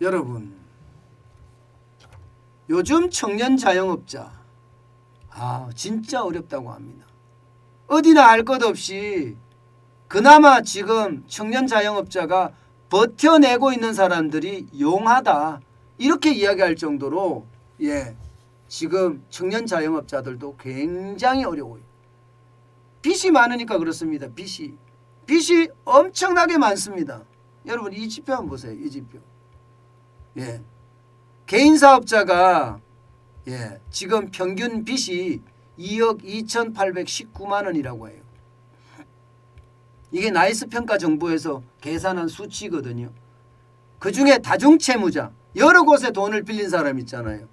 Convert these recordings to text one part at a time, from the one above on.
여러분, 요즘 청년 자영업자 진짜 어렵다고 합니다. 어디나 알 것 없이 그나마 지금 청년 자영업자가 버텨내고 있는 사람들이 용하다 이렇게 이야기할 정도로 지금 청년 자영업자들도 굉장히 어려워요. 빚이 많으니까 그렇습니다. 빚이 엄청나게 많습니다. 여러분 이 지표 한번 보세요. 이 지표. 개인 사업자가 지금 평균 빚이 2억 2,819만 원이라고 해요. 이게 나이스 평가 정보에서 계산한 수치거든요. 그중에 다중채무자 여러 곳에 돈을 빌린 사람 있잖아요.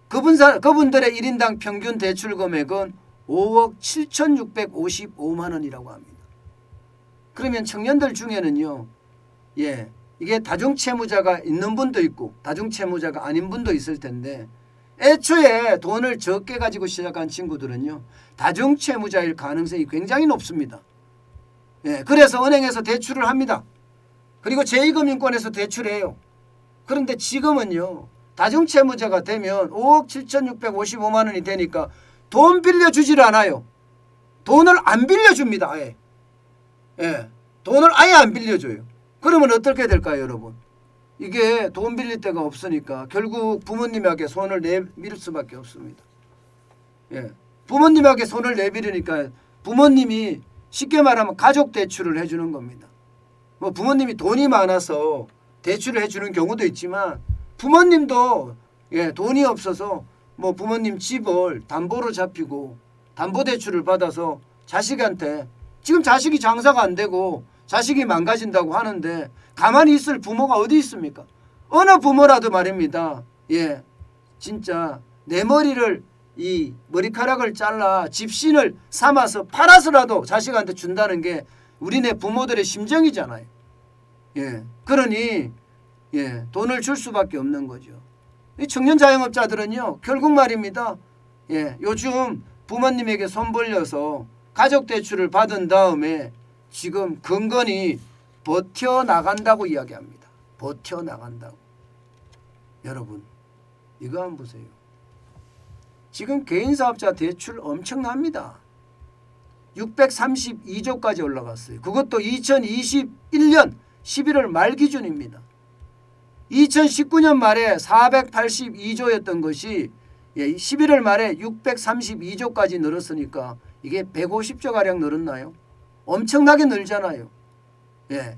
그분들의 1인당 평균 대출 금액은 5억 7,655만 원이라고 합니다. 그러면 청년들 중에는요. 이게 다중채무자가 있는 분도 있고 다중채무자가 아닌 분도 있을 텐데 애초에 돈을 적게 가지고 시작한 친구들은요. 다중채무자일 가능성이 굉장히 높습니다. 그래서 은행에서 대출을 합니다. 그리고 제2금융권에서 대출해요. 그런데 지금은요. 다중채무자가 되면 5억 7,655만 원이 되니까 돈 빌려주질 않아요. 돈을 안 빌려줍니다. 아예. 돈을 아예 안 빌려줘요. 그러면 어떻게 될까요, 여러분? 이게 돈 빌릴 데가 없으니까 결국 부모님에게 손을 내밀 수밖에 없습니다. 부모님에게 손을 내밀으니까 부모님이 쉽게 말하면 가족 대출을 해주는 겁니다. 뭐 부모님이 돈이 많아서 대출을 해주는 경우도 있지만 부모님도 돈이 없어서 뭐 부모님 집을 담보로 잡히고 담보대출을 받아서 자식한테 지금 자식이 장사가 안 되고 자식이 망가진다고 하는데 가만히 있을 부모가 어디 있습니까? 어느 부모라도 말입니다. 진짜 내 머리를 이 머리카락을 잘라 집신을 삼아서 팔아서라도 자식한테 준다는 게 우리네 부모들의 심정이잖아요. 그러니 돈을 줄 수밖에 없는 거죠. 이 청년 자영업자들은요. 결국 말입니다. 요즘 부모님에게 손 벌려서 가족대출을 받은 다음에 지금 근근히 버텨나간다고 이야기합니다. 버텨나간다고. 여러분 이거 한번 보세요. 지금 개인사업자 대출 엄청납니다. 632조까지 올라갔어요. 그것도 2021년 11월 말 기준입니다. 2019년 말에 482조였던 것이 11월 말에 632조까지 늘었으니까 이게 150조가량 늘었나요? 엄청나게 늘잖아요.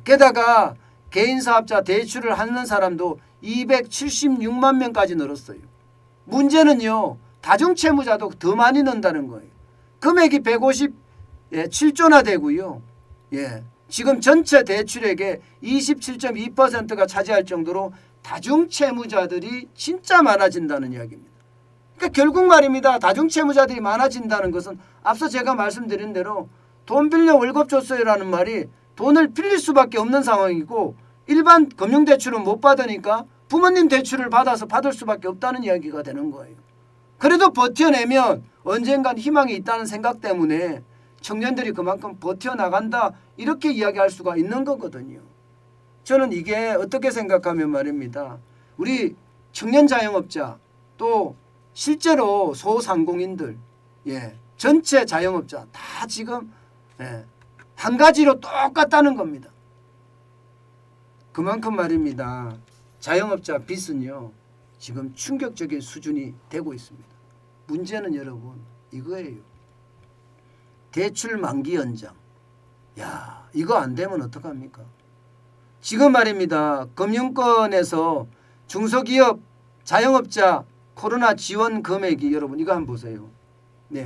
게다가 개인사업자 대출을 하는 사람도 276만 명까지 늘었어요. 문제는요. 다중채무자도 더 많이 는다는 거예요. 금액이 157조나 되고요. 지금 전체 대출액의 27.2%가 차지할 정도로 다중채무자들이 진짜 많아진다는 이야기입니다. 그러니까 결국 말입니다. 다중채무자들이 많아진다는 것은 앞서 제가 말씀드린 대로 돈 빌려 월급 줬어요라는 말이 돈을 빌릴 수밖에 없는 상황이고 일반 금융대출은 못 받으니까 부모님 대출을 받아서 받을 수밖에 없다는 이야기가 되는 거예요. 그래도 버텨내면 언젠간 희망이 있다는 생각 때문에 청년들이 그만큼 버텨나간다 이렇게 이야기할 수가 있는 거거든요. 저는 이게 어떻게 생각하면 말입니다. 우리 청년 자영업자 또 실제로 소상공인들 전체 자영업자 다 지금 한 가지로 똑같다는 겁니다. 그만큼 말입니다. 자영업자 빚은요. 지금 충격적인 수준이 되고 있습니다. 문제는 여러분 이거예요. 대출 만기 연장. 이거 안 되면 어떡합니까? 지금 말입니다. 금융권에서 중소기업 자영업자 코로나 지원 금액이 여러분 이거 한번 보세요.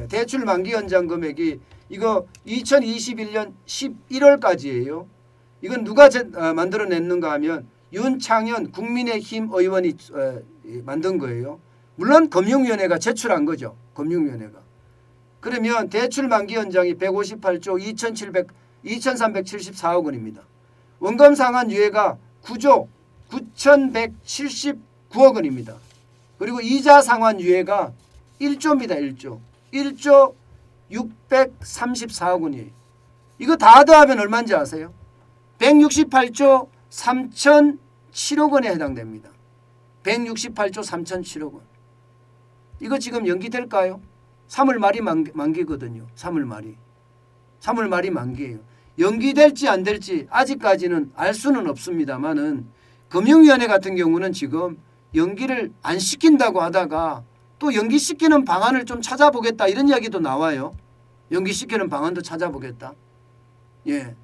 대출 만기 연장 금액이 이거 2021년 11월까지예요. 이건 누가 만들어냈는가 하면 윤창현 국민의힘 의원이 만든 거예요. 물론 금융위원회가 제출한 거죠. 금융위원회가. 그러면 대출 만기 연장이 158조 2,374억 원입니다. 원금 상환 유예가 9조 9,179억 원입니다. 그리고 이자 상환 유예가 1조입니다. 1조 634억 원이에요. 이거 다 더하면 얼마인지 아세요? 168조 3,007억 원에 해당됩니다. 168조 3,007억 원. 이거 지금 연기될까요? 3월 말이 만기거든요. 3월 말이. 3월 말이 만기예요. 연기될지 안 될지 아직까지는 알 수는 없습니다만은 금융위원회 같은 경우는 지금 연기를 안 시킨다고 하다가 또 연기시키는 방안을 좀 찾아보겠다 이런 이야기도 나와요. 연기시키는 방안도 찾아보겠다. 예.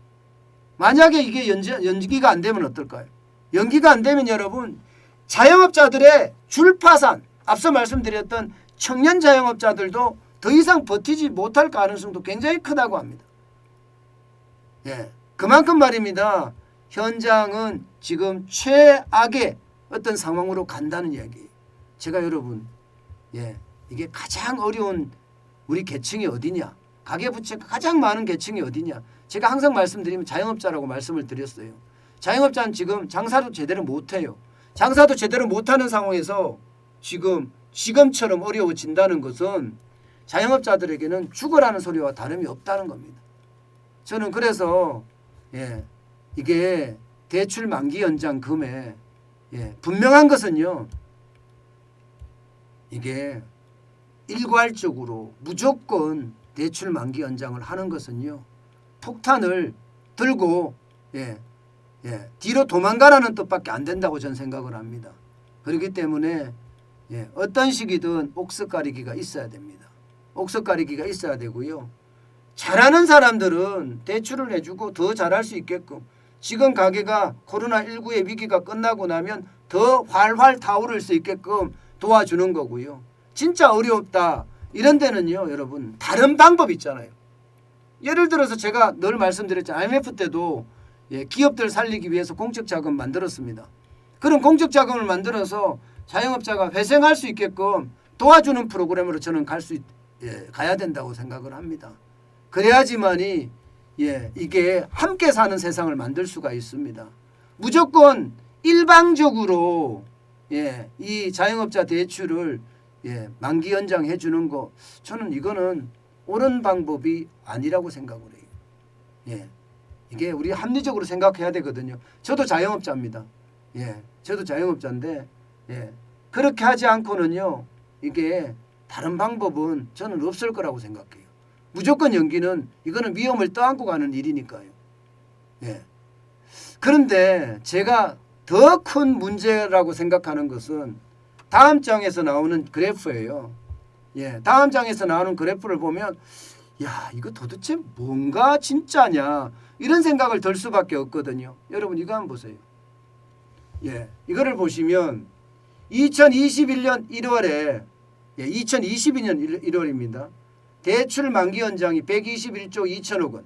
만약에 이게 연기가 안 되면 어떨까요? 연기가 안 되면 여러분 자영업자들의 줄파산 앞서 말씀드렸던 청년 자영업자들도 더 이상 버티지 못할 가능성도 굉장히 크다고 합니다. 예. 그만큼 말입니다. 현장은 지금 최악의 어떤 상황으로 간다는 이야기예요. 제가 여러분 이게 가장 어려운 우리 계층이 어디냐. 가계부채가 가장 많은 계층이 어디냐. 제가 항상 말씀드리면 자영업자라고 말씀을 드렸어요. 자영업자는 지금 장사도 제대로 못해요. 장사도 제대로 못하는 상황에서 지금처럼 어려워진다는 것은 자영업자들에게는 죽어라는 소리와 다름이 없다는 겁니다. 저는 그래서 이게 대출 만기 연장금에 분명한 것은요. 이게 일괄적으로 무조건 대출 만기 연장을 하는 것은요. 폭탄을 들고 뒤로 도망가라는 뜻밖에 안 된다고 저는 생각을 합니다. 그렇기 때문에 어떤 시기든 옥석 가리기가 있어야 됩니다. 옥석 가리기가 있어야 되고요. 잘하는 사람들은 대출을 해주고 더 잘할 수 있게끔 지금 가게가 코로나19의 위기가 끝나고 나면 더 활활 타오를 수 있게끔 도와주는 거고요. 진짜 어렵다 이런 데는요. 여러분 다른 방법 있잖아요. 예를 들어서 제가 늘 말씀드렸죠. IMF 때도 기업들 살리기 위해서 공적자금 만들었습니다. 그런 공적자금을 만들어서 자영업자가 회생할 수 있게끔 도와주는 프로그램으로 저는 가야 된다고 생각을 합니다. 그래야지만이 이게 함께 사는 세상을 만들 수가 있습니다. 무조건 일방적으로 이 자영업자 대출을 만기 연장해 주는 거 저는 이거는 옳은 방법이 아니라고 생각을 해요. 이게 우리 합리적으로 생각해야 되거든요. 저도 자영업자입니다. 저도 자영업자인데 그렇게 하지 않고는요. 이게 다른 방법은 저는 없을 거라고 생각해요. 무조건 연기는 이거는 위험을 떠안고 가는 일이니까요. 그런데 제가 더 큰 문제라고 생각하는 것은 다음 장에서 나오는 그래프예요. 다음 장에서 나오는 그래프를 보면 야 이거 도대체 뭔가 진짜냐 이런 생각을 들 수밖에 없거든요. 여러분 이거 한번 보세요. 이거를 보시면 2021년 1월에 2022년 1월입니다. 대출 만기 연장이 121조 2천억 원.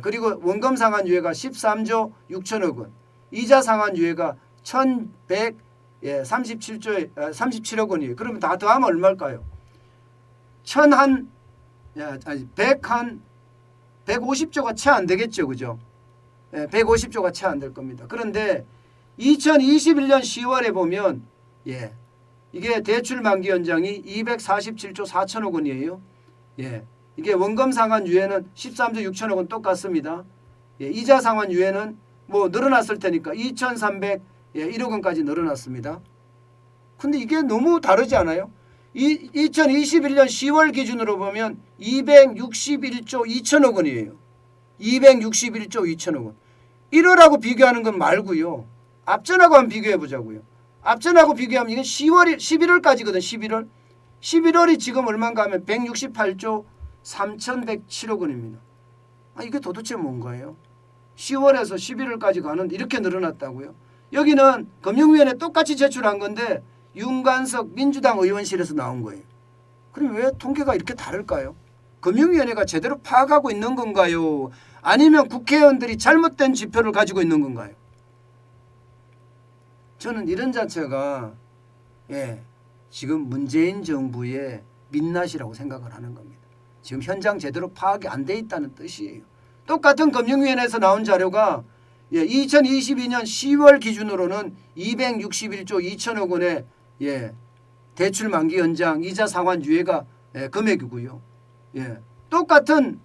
그리고 원금 상환 유예가 13조 6천억 원. 이자 상환 유예가 37억 원이에요. 그러면 다 더하면 얼마일까요? 150조가 채 안 되겠죠. 그죠? 150조가 채 안 될 겁니다. 그런데 2021년 10월에 보면 이게 대출 만기 연장이 247조 4천억 원이에요. 이게 원금 상환 유예는 13조 6천억 원 똑같습니다. 이자 상환 유예는 뭐 늘어났을 테니까 2,301억 원까지 늘어났습니다. 근데 이게 너무 다르지 않아요? 2021년 10월 기준으로 보면 261조 2천억 원이에요. 261조 2천억 원. 1월하고 비교하는 건 말고요. 앞전하고 한번 비교해 보자고요. 앞전하고 비교하면 이건 11월까지거든. 11월이 지금 얼마인가 하면 168조 3,107억 원입니다. 이게 도대체 뭔가요? 10월에서 11월까지 가는데 이렇게 늘어났다고요? 여기는 금융위원회 똑같이 제출한 건데 윤관석 민주당 의원실에서 나온 거예요. 그럼 왜 통계가 이렇게 다를까요? 금융위원회가 제대로 파악하고 있는 건가요? 아니면 국회의원들이 잘못된 지표를 가지고 있는 건가요? 저는 이런 자체가 지금 문재인 정부의 민낯이라고 생각을 하는 겁니다. 지금 현장 제대로 파악이 안 돼 있다는 뜻이에요. 똑같은 금융위원회에서 나온 자료가 2022년 10월 기준으로는 261조 2천억 원의 대출 만기 연장 이자 상환 유예가 금액이고요. 똑같은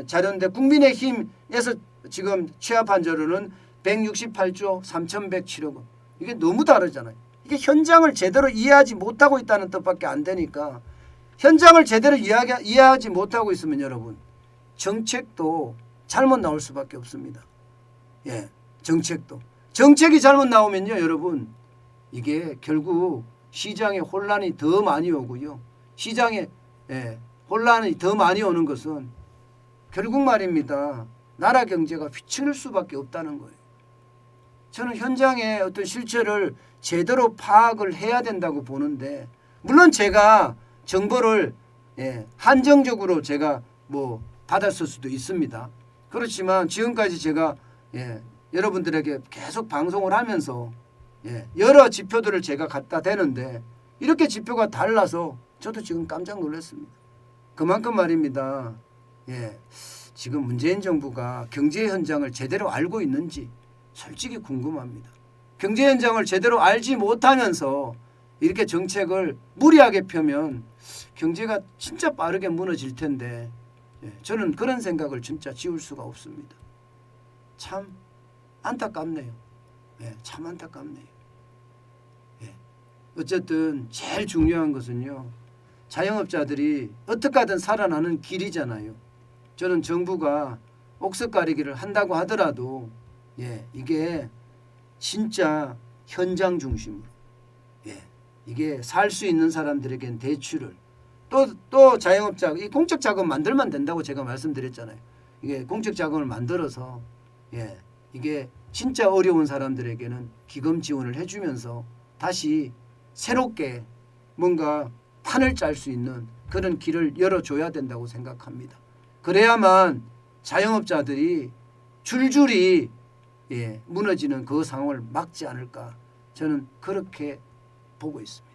자료인데 국민의힘에서 지금 취합한 자료는 168조 3,107억 원. 이게 너무 다르잖아요. 이게 현장을 제대로 이해하지 못하고 있다는 뜻밖에 안 되니까 현장을 제대로 이해하지 못하고 있으면 여러분 정책도 잘못 나올 수밖에 없습니다. 예, 정책이 잘못 나오면요 여러분 이게 결국 시장에 혼란이 더 많이 오고요. 시장에 혼란이 더 많이 오는 것은 결국 말입니다. 나라 경제가 휘청일 수밖에 없다는 거예요. 저는 현장의 어떤 실체를 제대로 파악을 해야 된다고 보는데 물론 제가 정보를 한정적으로 제가 뭐 받았을 수도 있습니다. 그렇지만 지금까지 제가 여러분들에게 계속 방송을 하면서 여러 지표들을 제가 갖다 대는데 이렇게 지표가 달라서 저도 지금 깜짝 놀랐습니다. 그만큼 말입니다. 지금 문재인 정부가 경제 현장을 제대로 알고 있는지 솔직히 궁금합니다. 경제 현장을 제대로 알지 못하면서 이렇게 정책을 무리하게 펴면 경제가 진짜 빠르게 무너질 텐데 저는 그런 생각을 진짜 지울 수가 없습니다. 참 안타깝네요. 참 안타깝네요. 어쨌든 제일 중요한 것은요. 자영업자들이 어떻게 하든 살아나는 길이잖아요. 저는 정부가 옥석 가리기를 한다고 하더라도 이게 진짜 현장 중심으로 이게 살 수 있는 사람들에겐 대출을 또 자영업자 이 공적 자금 만들면 된다고 제가 말씀드렸잖아요. 이게 공적 자금을 만들어서 이게 진짜 어려운 사람들에게는 기금 지원을 해주면서 다시 새롭게 뭔가 판을 짤 수 있는 그런 길을 열어줘야 된다고 생각합니다. 그래야만 자영업자들이 줄줄이 무너지는 그 상황을 막지 않을까 저는 그렇게 보고 있습니다.